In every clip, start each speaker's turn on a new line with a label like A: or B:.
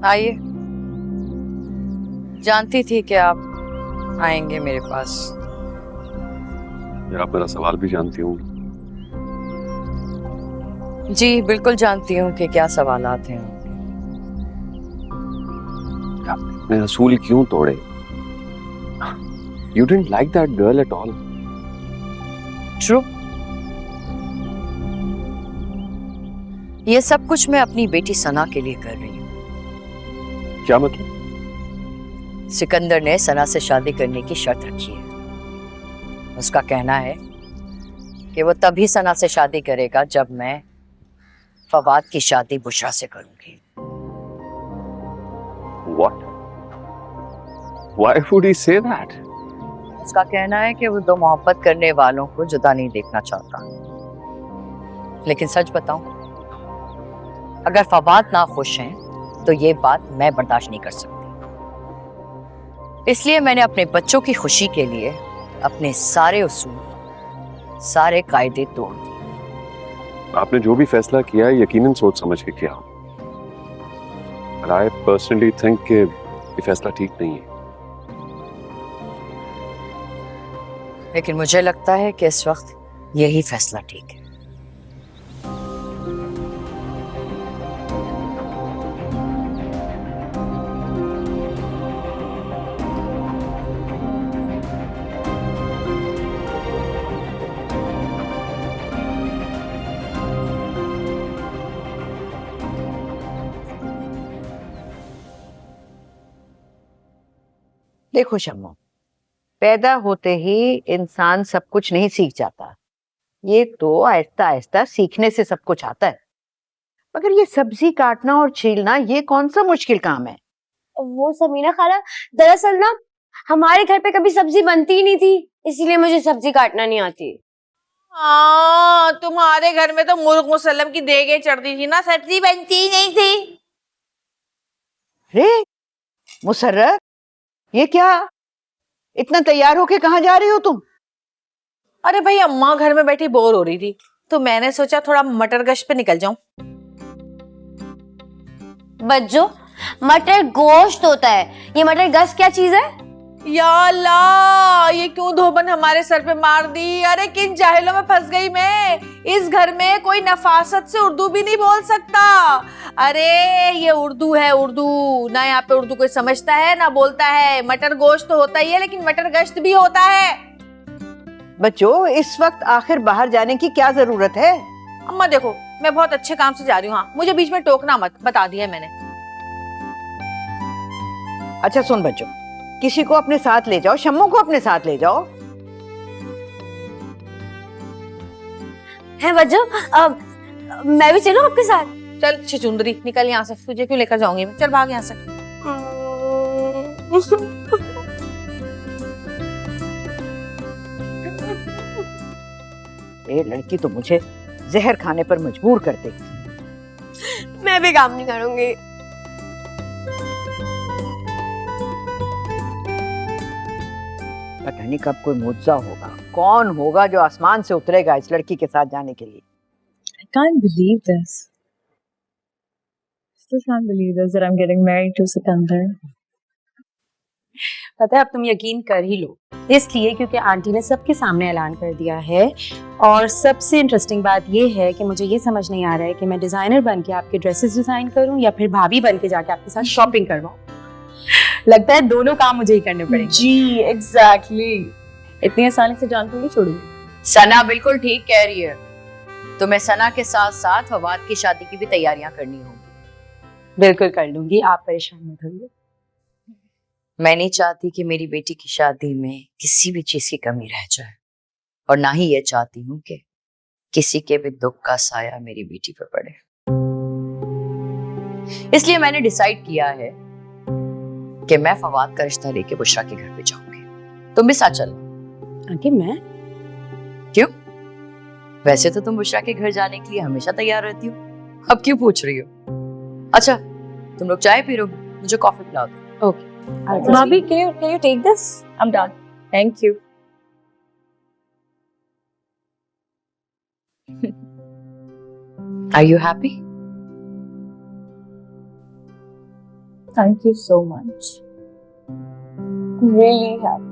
A: आइए। जानती थी कि आप आएंगे मेरे पास।
B: आप मेरा सवाल भी जानती हूँ।
A: जी बिल्कुल जानती हूँ कि क्या सवालात हैं।
B: आपने असूल क्यों तोड़े? You didn't like that girl at all.
A: True. ये सब कुछ मैं अपनी बेटी सना के लिए कर रही हूँ।
B: क्या मतलब?
A: सिकंदर ने सना से शादी करने की शर्त रखी है। उसका कहना है कि वो तभी सना से शादी करेगा जब मैं फवाद की शादी बुशरा से करूंगी।
B: What? Why would he say that?
A: उसका कहना है कि वो दो मोहब्बत करने वालों को जुदा नहीं देखना चाहता। लेकिन सच बताऊं, अगर फवाद ना खुश हैं तो ये बात मैं बर्दाश्त नहीं कर सकती। इसलिए मैंने अपने बच्चों की खुशी के लिए अपने सारे उसूल, सारे कायदे तोड़ दिए।
B: आपने जो भी फैसला किया है यकीनन सोच समझ के किया। But I personally think कि ये फैसला ठीक नहीं है।
A: लेकिन मुझे लगता है कि इस वक्त यही फैसला ठीक है।
C: देखो शम्मो, पैदा होते ही इंसान सब कुछ नहीं सीख जाता। ये तो आहिस्ता आहिस्ता सीखने से सब कुछ आता है। मगर ये सब्जी काटना और छीलना ये कौन सा मुश्किल काम है?
D: वो समीना खाला, दरअसल ना हमारे घर पे कभी सब्जी बनती ही नहीं थी, इसीलिए मुझे सब्जी काटना नहीं आती।
E: हाँ, तुम्हारे घर में तो मुर्ग मुसल्लम की देगे चढ़ती थी ना, सब्जी बनती ही नहीं थी।
C: रे मुसर्रत, ये क्या? इतना तैयार होके कहाँ जा रही हो तुम?
E: अरे भाई, अम्मा घर में बैठी बोर हो रही थी तो मैंने सोचा थोड़ा मटर गश्त पे निकल जाऊं।
D: बज्जो, मटर गोश्त होता है, ये मटर गश्त क्या चीज है?
E: या अल्लाह, ये क्यों धोबन हमारे सर पे मार दी। अरे किन जाहिलों में फंस गई मैं। इस घर में कोई नफासत से उर्दू भी नहीं बोल सकता। अरे ये उर्दू है, उर्दू ना। यहाँ पे उर्दू कोई समझता है ना बोलता है। मटर गोश्त तो होता ही है, लेकिन मटर गश्त भी होता है।
C: बच्चों, इस वक्त आखिर बाहर जाने की क्या जरूरत है?
E: अम्मा देखो, मैं बहुत अच्छे काम से जा रही हूँ। हाँ, मुझे बीच में टोकना मत, बता दिया है मैंने।
C: अच्छा सुन बच्चों, किसी को अपने साथ ले जाओ, शम्मो को अपने साथ ले जाओ।
D: है बज्जो, मैं भी चलूं आपके साथ?
E: चल छिचुंदरी, निकल यहाँ से। तुझे क्यों लेकर जाऊंगी मैं? चल भाग यहाँ से।
C: ये लड़की तो मुझे जहर खाने पर मजबूर कर देगी।
D: मैं भी काम नहीं करूंगी।
C: पता नहीं कब कोई मुआवजा होगा। कौन होगा जो आसमान से उतरेगा इस लड़की के साथ जाने के लिए?
F: I can't believe this. Still can't believe this that I'm getting married to Sikandar.
G: पता है, अब तुम यकीन कर ही लो, इसलिए क्योंकि आंटी ने सबके सामने ऐलान कर दिया है। और सबसे इंटरेस्टिंग बात ये है कि मुझे ये समझ नहीं आ रहा है कि मैं डिजाइनर बन के आपके ड्रेसेस डिजाइन करूं या फिर भाभी बन के जाके आपके साथ शॉपिंग करवाऊं। लगता है दोनों काम मुझे ही करने पड़ेंगे।
F: जी एग्जैक्टली। इतनी आसानी से जान नहीं छोड़ूंगी।
A: सना बिल्कुल ठीक कह रही है। तुम्हें सना के साथ साथ फवाद की शादी की भी तैयारियां करनी होंगी।
G: बिल्कुल कर लूंगी, आप परेशान मत होइए।
A: मैं नहीं चाहती कि मेरी बेटी की शादी में किसी भी चीज की कमी रह जाए, और ना ही ये चाहती हूँ कि किसी के भी दुख का साया मेरी बेटी पर पड़े। इसलिए मैंने डिसाइड किया है कि मैं फवाद का रिश्ता लेके बुशरा के घर पे जाऊंगी। तुम भी साथ चलो।
G: आंटी मैं?
A: क्यों? वैसे तो तुम बुशरा के घर जाने के लिए हमेशा तैयार रहती हो, अब क्यों पूछ रही हो? अच्छा तुम लोग चाय पी रहे हो, मुझे कॉफी पिला दो।
G: Okay.
F: Bobby, can you take this? I'm done. Thank you.
A: Are you happy?
F: Thank you so much. Really happy.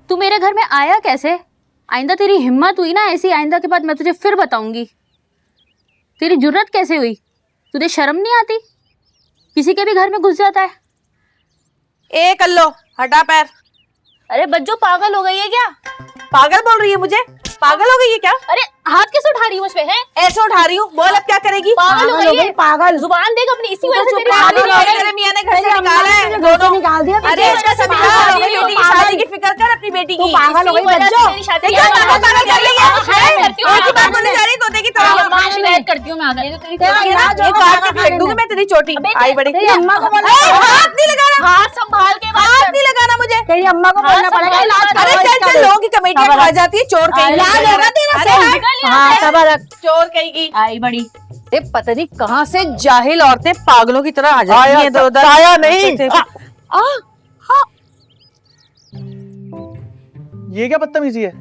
H: तू मेरे घर में आया कैसे? आइंदा तेरी हिम्मत हुई ना ऐसी, आइंदा के बाद मैं तुझे फिर बताऊंगी। तेरी जुर्रत कैसे हुई? तुझे शर्म नहीं आती? किसी के भी घर में घुस जाता है।
E: ए कल्लो, हटा पैर।
H: अरे बज्जो पागल हो गई है क्या?
E: पागल बोल रही है मुझे? पागल हो गई है क्या?
H: अरे हाथ कैसे उठा रही है मुझ पे? है
E: ऐसे उठा रही हूँ, बोल अब क्या करेगी?
H: पागल हो गई है।
C: पागल
H: जुबान देख अपनी, इसी वजह से तेरी
E: पागल
H: शादी
E: हो
H: नहीं
E: गई,
H: हो
E: तेरे
H: रही।
E: मियां ने घर से निकाला है दोनों।
C: निकाल दिया
E: अरे इसका समझा, अपनी बेटी की शादी की फिक्र कर, अपनी बेटी की।
C: पागल हो गई
H: इसी वजह से
C: बच्चों।
H: तेरी शादी
E: देखिए,
H: नहीं हो रही।
E: पागल कर रही है।
H: हाँ, करती हूँ,
E: एक ही बात बोलने जा रही तोते की तरह।
H: अम्मा से शिकायत करती हूँ मैं आकर।
E: एक बार में फेंक दूंगी मैं तेरी चोटी। आई बड़ी।
C: अम्मा को बोलना
E: ए, हाथ नहीं लगाना,
H: हाथ संभाल के बात
E: हाथ
H: कर।
E: नहीं लगाना मुझे।
C: तेरी अम्मा को बोलना पड़ेगा इलाज
E: अरे चल चल, लोगों की कमेटियां खा जाती है, चोर कहीं।
H: इलाज होगा
E: तेरा
H: से।
C: हाँ सबर रख।
E: चोर कहीं की।
H: आई बड़ी।
E: ये पता नहीं कहाँ से जाहिल औरतें पागलों की तरह आ जाती हैं इधर उधर।
I: आया नहीं। ये क्या बदतमीजी है?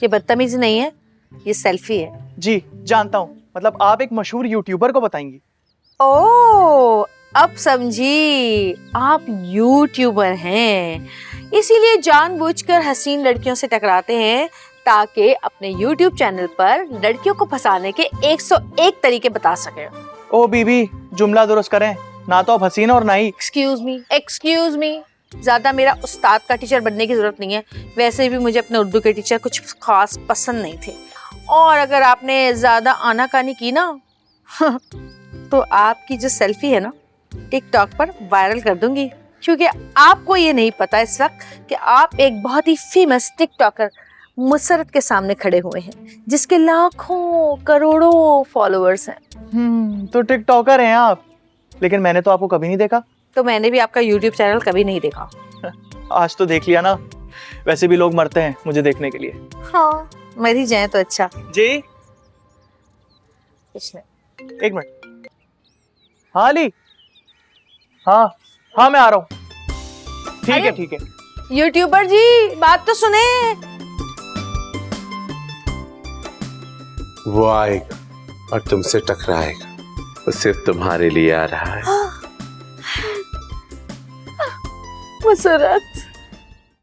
E: ये बदतमीजी नहीं है, ये सेल्फी है।
I: जी जानता हूँ, मतलब आप एक मशहूर यूट्यूबर को बताएंगी।
E: ओ, अब समझी, आप यूट्यूबर हैं, इसीलिए जानबूझकर हसीन लड़कियों से टकराते हैं ताकि अपने यूट्यूब चैनल पर लड़कियों को फंसाने के 101 तरीके बता सके।
I: ओ बीबी, जुमला दुरुस्त करें, ना तो आप हसीन और ना ही।
E: एक्सक्यूज मी, ज्यादा मेरा उस्ताद का टीचर बनने की जरूरत नहीं है। वैसे भी मुझे अपने उर्दू के टीचर कुछ खास पसंद नहीं थे, और अगर आपने ज्यादा आनाकानी की ना तो आपकी जो सेल्फी है ना टिकटॉक पर वायरल कर दूंगी, क्योंकि आपको ये नहीं पता इस वक्त कि आप एक बहुत ही फेमस टिकटॉकर मुसरत के सामने खड़े हुए हैं, जिसके लाखों करोड़ों फॉलोअर्स हैं।
I: तो टिकटॉकर हैं आप, लेकिन मैंने तो आपको कभी नहीं देखा।
E: तो मैंने भी आपका यूट्यूब चैनल कभी नहीं देखा।
I: आज तो देख लिया ना, वैसे भी लोग मरते हैं मुझे देखने के लिए।
E: हाँ, मर ही जाए तो अच्छा।
I: जी
E: कुछ नहीं।
I: एक मिनट। हाँ अली, हाँ हाँ मैं आ रहा हूँ। ठीक है ठीक है।
E: यूट्यूबर जी बात तो सुने।
J: वो आएगा और तुमसे टकराएगा, वो सिर्फ तुम्हारे लिए आ रहा है।
E: मुसरत,